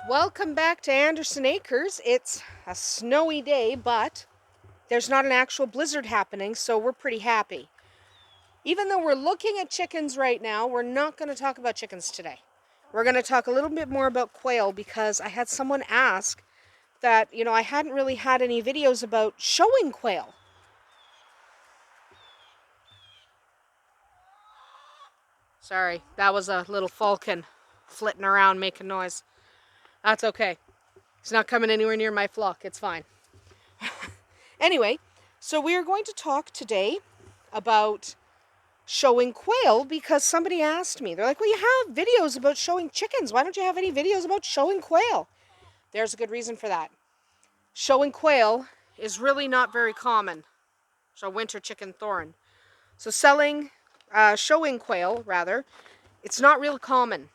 Welcome back to Andersen Acres. It's a snowy day, but there's not an actual blizzard happening, so we're pretty happy. Even though we're looking at chickens right now, we're not going to talk about chickens today. We're going to talk a little bit more about quail because I had someone ask that, I hadn't really had any videos about showing quail. Sorry, that was a little falcon flitting around making noise. That's okay. He's not coming anywhere near my flock. It's fine. Anyway, so we are going to talk today about showing quail because somebody asked me. They're like, well, you have videos about showing chickens. Why don't you have any videos about showing quail? There's a good reason for that. Showing quail is really not very common. So winter chicken thorn. So showing quail, rather, it's not real common.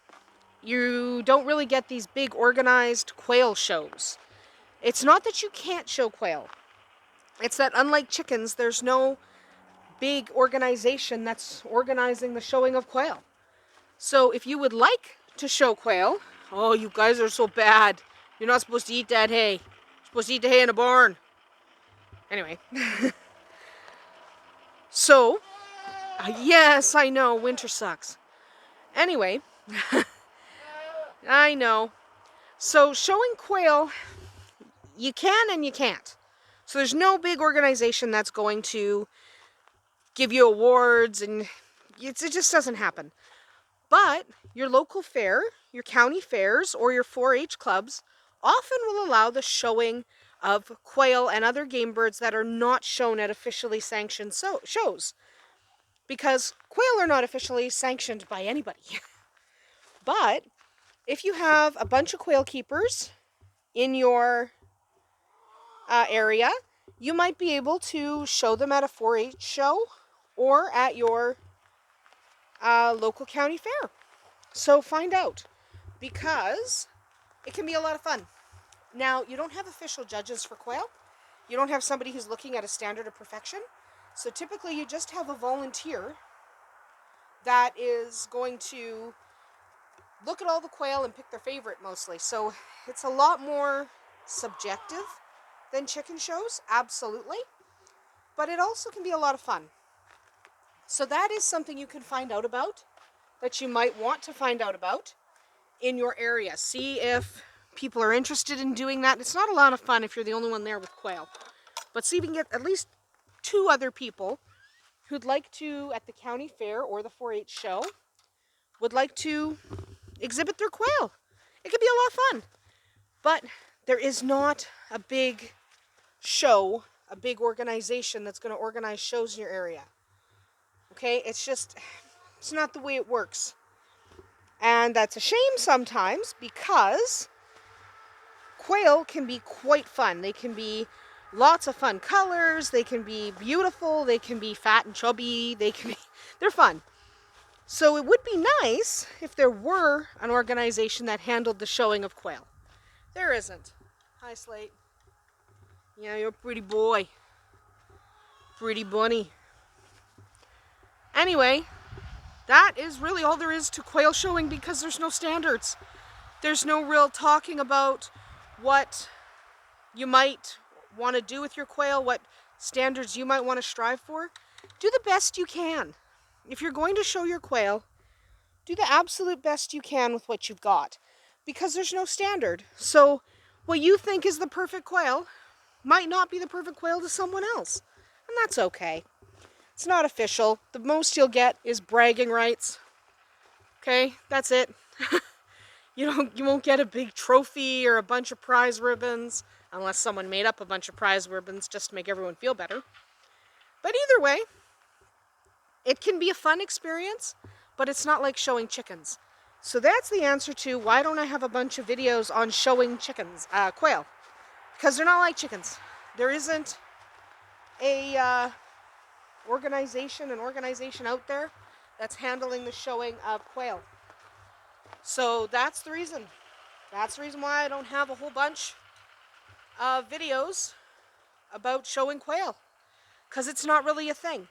You don't really get these big organized quail shows. It's not that you can't show quail. It's that unlike chickens, there's no big organization that's organizing the showing of quail. So if you would like to show quail, oh, you guys are so bad. You're not supposed to eat that hay. You're supposed to eat the hay in a barn. Anyway. So, yes, I know, winter sucks. Anyway, I know. So showing quail, you can and you can't. So there's no big organization that's going to give you awards, and it just doesn't happen. But your local fair, your county fairs, or your 4-H clubs often will allow the showing of quail and other game birds that are not shown at officially sanctioned shows. Because quail are not officially sanctioned by anybody. But if you have a bunch of quail keepers in your area, you might be able to show them at a 4-H show or at your local county fair. So find out, because it can be a lot of fun. Now, you don't have official judges for quail. You don't have somebody who's looking at a standard of perfection. So typically you just have a volunteer that is going to look at all the quail and pick their favorite mostly. So it's a lot more subjective than chicken shows, absolutely. But it also can be a lot of fun. So that is something you can find out about, that you might want to find out about in your area. See if people are interested in doing that. It's not a lot of fun if you're the only one there with quail. But see if you can get at least 2 other people who'd like to, at the county fair or the 4-H show, would like to exhibit their quail. It could be a lot of fun. But there is not a big show, a big organization that's going to organize shows in your area. Okay? It's not the way it works. And that's a shame sometimes, because quail can be quite fun. They can be lots of fun colors, they can be beautiful, they can be fat and chubby, they're fun. So it would be nice if there were an organization that handled the showing of quail. There isn't. Hi, Slate. Yeah, you're a pretty boy. Pretty bunny. Anyway, that is really all there is to quail showing, because there's no standards. There's no real talking about what you might want to do with your quail, what standards you might want to strive for. Do the best you can. If you're going to show your quail, do the absolute best you can with what you've got, because there's no standard. So what you think is the perfect quail might not be the perfect quail to someone else, and that's okay. It's not official. The most you'll get is bragging rights. Okay, that's it. You won't get a big trophy or a bunch of prize ribbons, unless someone made up a bunch of prize ribbons just to make everyone feel better. But either way, it can be a fun experience, but it's not like showing chickens. So that's the answer to why don't I have a bunch of videos on showing quail. Because they're not like chickens. There isn't a organization out there that's handling the showing of quail. So that's the reason. That's the reason why I don't have a whole bunch of videos about showing quail. Because it's not really a thing.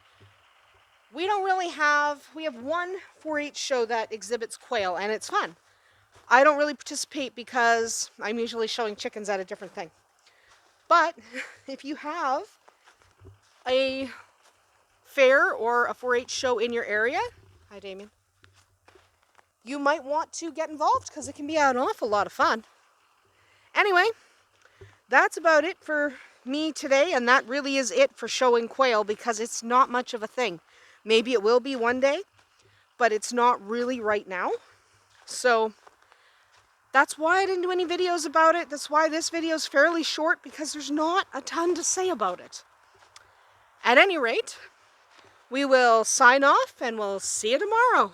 We have one 4-H show that exhibits quail, and it's fun. I don't really participate because I'm usually showing chickens at a different thing. But if you have a fair or a 4-H show in your area, hi Damien, you might want to get involved because it can be an awful lot of fun. Anyway, that's about it for me today, and that really is it for showing quail because it's not much of a thing. Maybe it will be one day, but it's not really right now. So that's why I didn't do any videos about it. That's why this video is fairly short, because there's not a ton to say about it. At any rate, we will sign off and we'll see you tomorrow.